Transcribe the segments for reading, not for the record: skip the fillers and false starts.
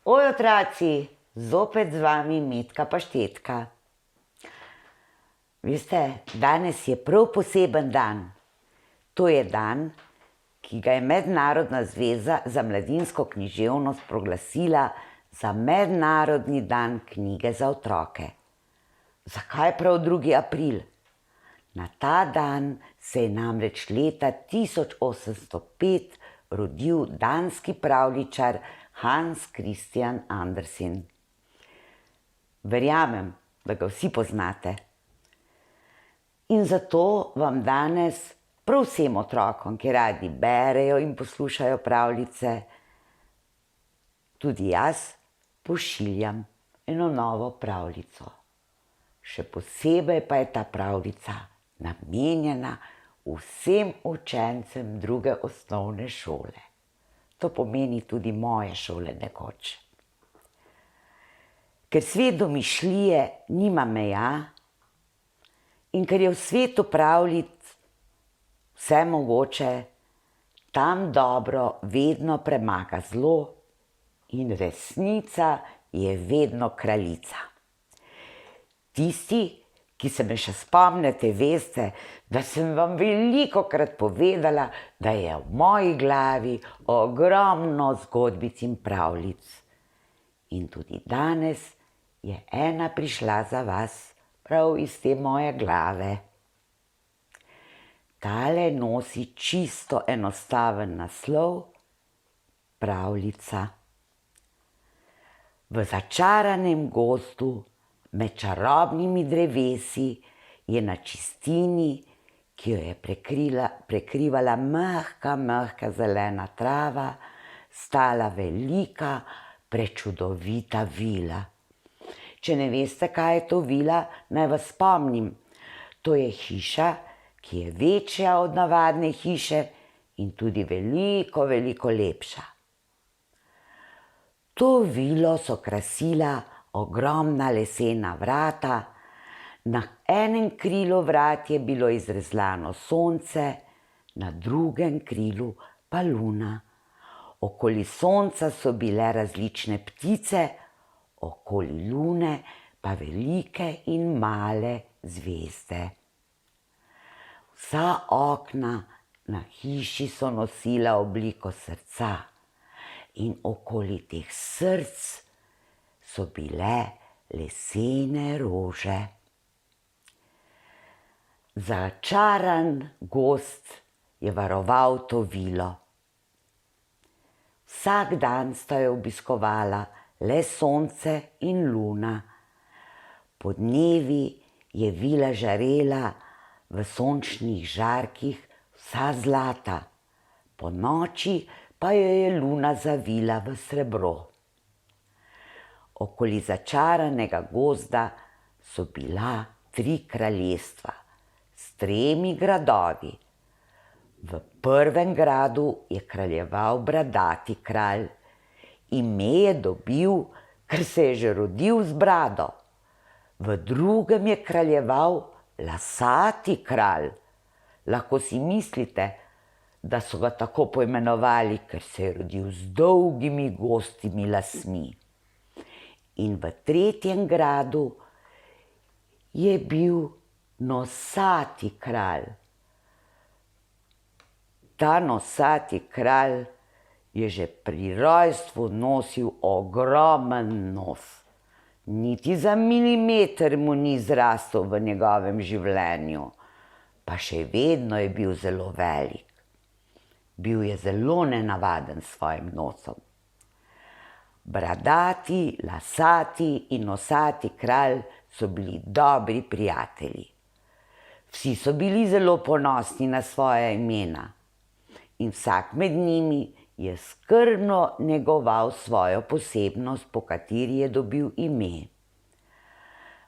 Oj, otroci, zopet z vami Metka Paštetka. Veste, danes je prav poseben dan. To je dan, ki ga je Mednarodna zveza za mladinsko književnost proglasila za Mednarodni dan knjige za otroke. Zakaj prav 2. april? Na ta dan se je namreč leta 1805 rodil danski pravljičar Hans Christian Andersen. Verjamem, da ga vsi poznate. In zato vam danes, prav vsem otrokom, ki radi berejo in poslušajo pravljice, tudi jaz pošiljam eno novo pravljico. Še posebej pa je ta pravljica namenjena vsem učencem 2. osnovne šole. To pomeni tudi moje šole nekoč. Ker svet domišljije nima meja in ker je v svetu pravljic vse mogoče, tam dobro vedno premaga zlo in resnica je vedno kraljica. Tisti, ki se me še spomnite, veste, da sem vam velikokrat povedala, da je v moji glavi ogromno zgodbic in pravljic. In tudi danes je ena prišla za vas prav iz te moje glave. Tale nosi čisto enostaven naslov Pravljica. V začaranem gozdu med čarobnimi drevesi je na čistini, ki jo je prekrivala mehka zelena trava, stala velika, prečudovita vila. Če ne veste, kaj je to vila, naj vas spomnim. To je hiša, ki je večja od navadne hiše in tudi veliko lepša. To vilo so krasila ogromna lesena vrata, na enem krilu vrat je bilo izrezlano sonce, na drugem krilu pa luna. Okoli sonca so bile različne ptice, okoli lune pa velike in male zvezde. Vsa okna na hiši so nosila obliko srca in okoli teh src so bile lesene rože. Začaran gozd je varoval to vilo. Vsak dan sta jo obiskovala le sonce in luna. Podnevi je vila žarela v sončnih žarkih vsa zlata, ponoči pa jo je luna zavila v srebro. Okoli začaranega gozda so bila 3 kraljestva s 3 gradovi. V prvem gradu je kraljeval bradati kralj. Ime je dobil, ker se je že rodil z brado. V drugem je kraljeval lasati kralj. Lahko si mislite, da so ga tako poimenovali, ker se je rodil z dolgimi gostimi lasmi. In v tretjem gradu je bil nosati kralj. Ta nosati kralj je že pri rojstvu nosil ogromen nos. Niti za milimeter mu ni zrastel v njegovem življenju, pa še vedno je bil zelo velik. Bil je zelo nenavaden s svojim nosom. Bradati, lasati in nosati kralj so bili dobri prijatelji. Vsi so bili zelo ponosni na svoja imena in vsak med njimi je skrbno negoval svojo posebnost, po kateri je dobil ime.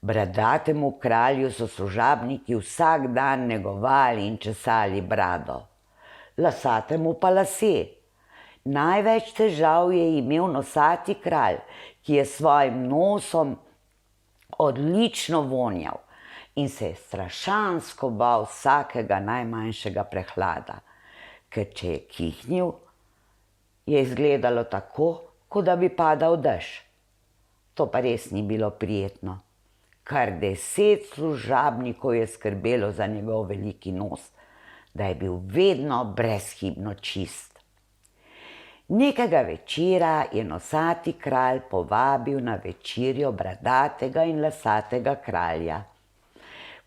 Bradatemu kralju so služabniki vsak dan negovali in česali brado, lasatemu pa lase. Največ težav je imel nosati kralj, ki je s svojim nosom odlično vonjal in se je strašansko bal vsakega najmanjšega prehlada, ker če je kihnil, je izgledalo tako, kot da bi padal dež. To pa res ni bilo prijetno. Kar 10 služabnikov je skrbelo za njegov veliki nos, da je bil vedno brezhibno čist. Nekega večera je nosati kralj povabil na večerjo bradatega in lasatega kralja.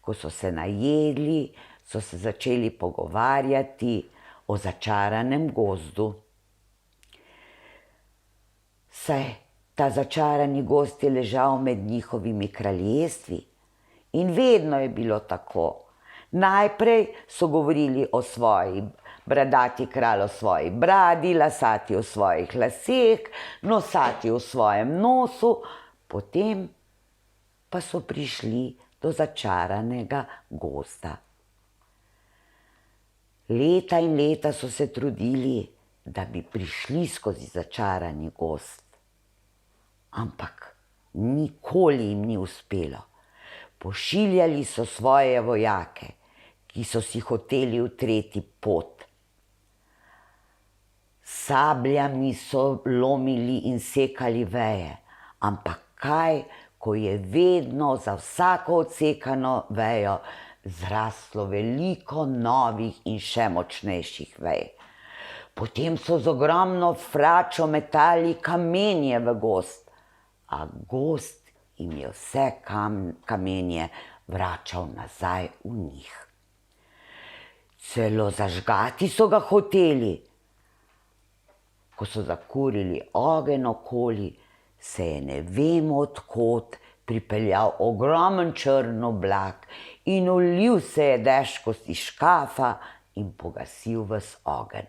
Ko so se najedli, so se začeli pogovarjati o začaranem gozdu. Saj ta začarani gozd je ležal med njihovimi kraljestvi in vedno je bilo tako. Najprej so govorili o svoji bradati kralj o svoji bradi, lasati o svojih laseh, nosati o svojem nosu, potem pa so prišli do začaranega gozda. Leta in leta so se trudili, da bi prišli skozi začarani gozd. Ampak nikoli jim ni uspelo. Pošiljali so svoje vojake, ki so si hoteli utreti pot. Sabljami so lomili in sekali veje, ampak kaj, ko je vedno za vsako odsekano vejo zraslo veliko novih in še močnejših vej. Potem so z ogromno fračo metali kamenje v gozd, a gozd jim je vse kamenje vračal nazaj v njih. Celo zažgati so ga hoteli. Ko so zakurili ogenj okoli, se je ne vemo od kod pripeljal ogromen črn oblak in ulil se je dež skozi škafa in pogasil ves ogenj.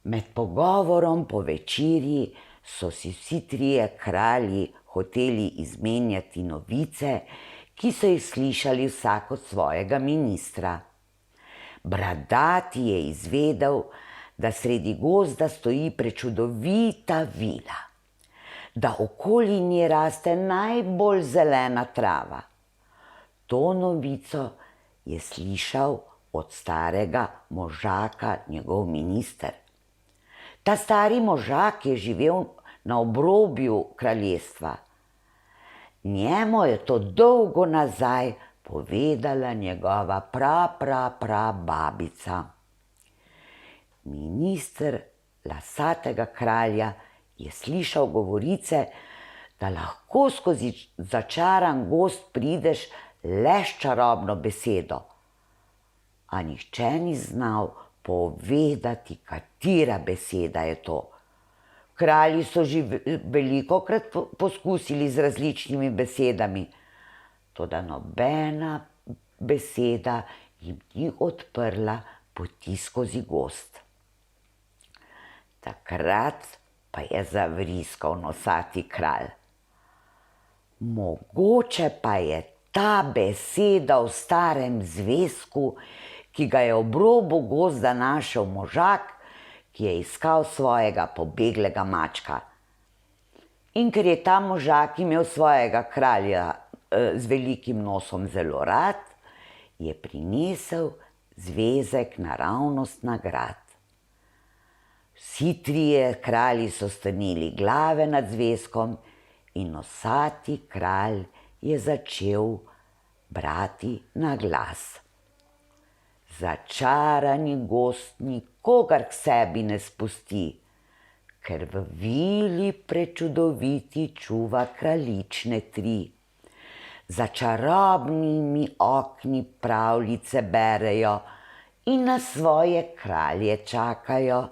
Med pogovorom po večerji so si vsi trije kralji hoteli izmenjati novice, ki so jih slišali vsak od svojega ministra. Bradati je izvedel, da sredi gozda stoji prečudovita vila, da okoli nje raste najbolj zelena trava. To novico je slišal od starega možaka njegov minister. Ta stari možak je živel na obrobju kraljestva. Njemu je to dolgo nazaj povedala njegova babica. Minister lasatega kralja je slišal govorice, da lahko skozi začaran gozd prideš le s čarobno besedo, a nihče ni znal povedati, katera beseda je to. Kralji so že velikokrat poskusili z različnimi besedami, toda nobena beseda jim ni odprla poti skozi gozd. Takrat pa je zavriskal nosati kralj. Mogoče pa je ta beseda v starem zvezku, ki ga je ob robu gozda našel možak, ki je iskal svojega pobeglega mačka. In ker je ta možak imel svojega kralja z velikim nosom zelo rad, je prinesel zvezek naravnost nagrad. Vsi trije kralji so strnili glave nad zvezkom in nosati kralj je začel brati na glas. Začarani gozd nikogar k sebi ne spusti, ker v vili prečudoviti čuva kraljične 3. Za čarobnimi okni pravljice berejo in na svoje kralje čakajo.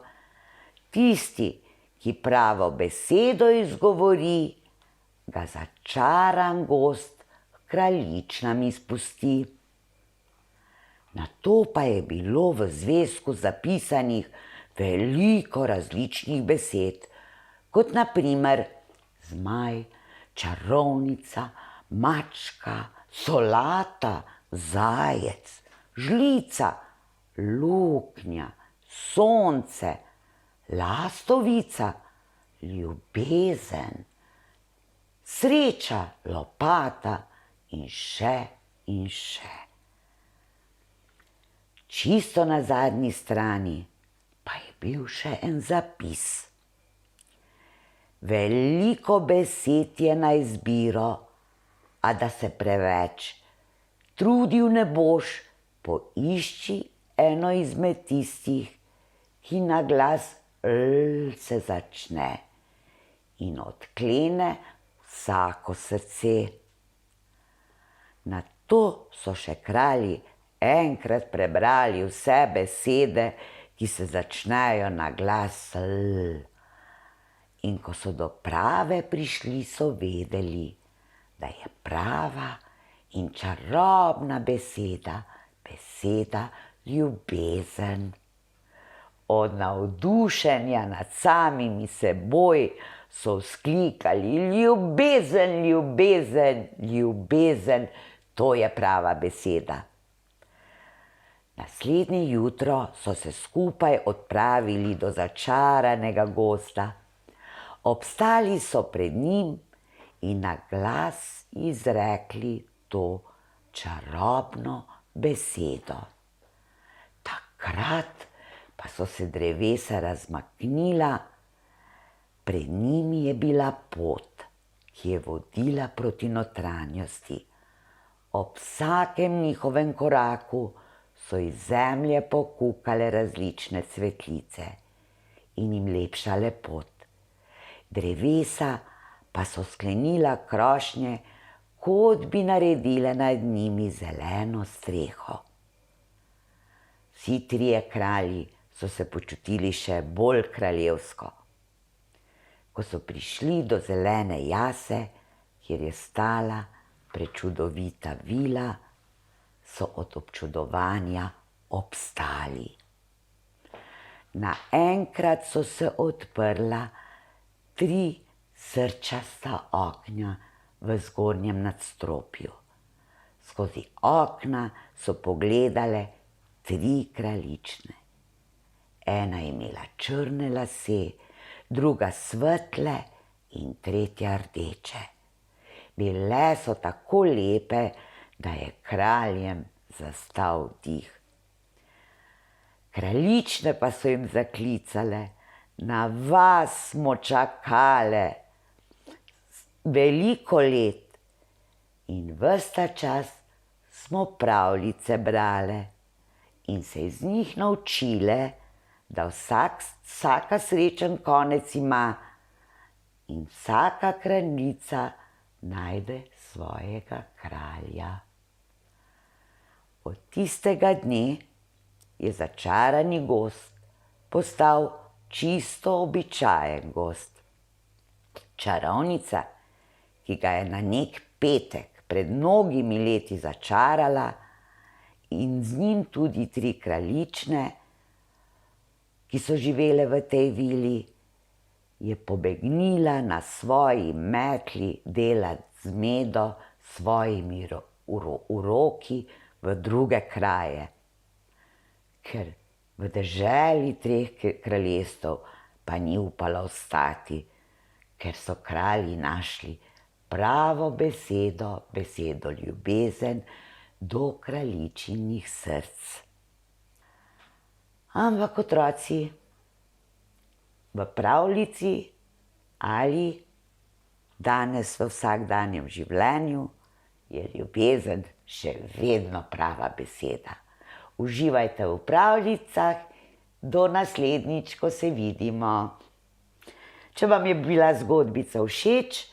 Tisti, ki pravo besedo izgovori, ga začaran gozd kraljičnam izpusti. Nato pa je bilo v zvezku zapisanih veliko različnih besed, kot na primer zmaj, čarovnica, mačka, solata, zajec, žlica, luknja, sonce, lastovica, ljubezen, sreča, lopata in še in še. Čisto na zadnji strani pa je bil še en zapis. veliko besed je na izbiro, a da se preveč trudil ne boš, poišči eno izmed tistih, ki na glas se začne in odklene vsako srce. Nato so še kralji enkrat prebrali vse besede, ki se začnejo na glas l. In ko so do prave prišli, so vedeli, da je prava in čarobna beseda, beseda ljubezen. Od navdušenja nad samimi seboj so vzklikali: ljubezen, ljubezen, ljubezen, to je prava beseda. Naslednje jutro so se skupaj odpravili do začaranega gozda. Obstali so pred njim in na glas izrekli to čarobno besedo. Takrat pa so se drevesa razmaknila, pred njimi je bila pot, ki je vodila proti notranjosti. Ob vsakem njihovem koraku so iz zemlje pokukale različne cvetlice in jim lepšale pot. Drevesa pa so sklenila krošnje, kot bi naredile nad njimi zeleno streho. Vsi trije kralji so se počutili še bolj kraljevsko. Ko so prišli do zelene jase, kjer je stala prečudovita vila, so od občudovanja obstali. Naenkrat so se odprla 3 srčasta okna v zgornjem nadstropju. Skozi okna so pogledale 3 kraljične. Ena je imela črne lase, druga svetle in tretja rdeče. Bile so tako lepe, da je kraljem zastal dih. Kraljične pa so jim zaklicale: na vas smo čakale veliko let in ves ta čas smo pravljice brale in se iz njih naučile, da vsaka srečen konec ima in vsaka kraljica najde svojega kralja. Od tistega dne je začarani gozd postal čisto običajen gozd. Čarovnica, ki ga je na nek petek pred mnogimi leti začarala, in z njim tudi 3 kraljične, ki so živele v tej vili, je pobegnila na svoji metli delat zmedo s svojimi uroki v druge kraje. Ker v deželi 3 kraljestev pa ni upala ostati, ker so kralji našli pravo besedo, besedo ljubezen, do kraljičinih src. Ampak otroci, v pravljici ali danes v vsakdanjem življenju je ljubezen še vedno prava beseda. Uživajte v pravljicah, do naslednjič, ko se vidimo. Če vam je bila zgodbica všeč,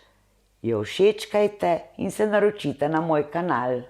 jo všečkajte in se naročite na moj kanal.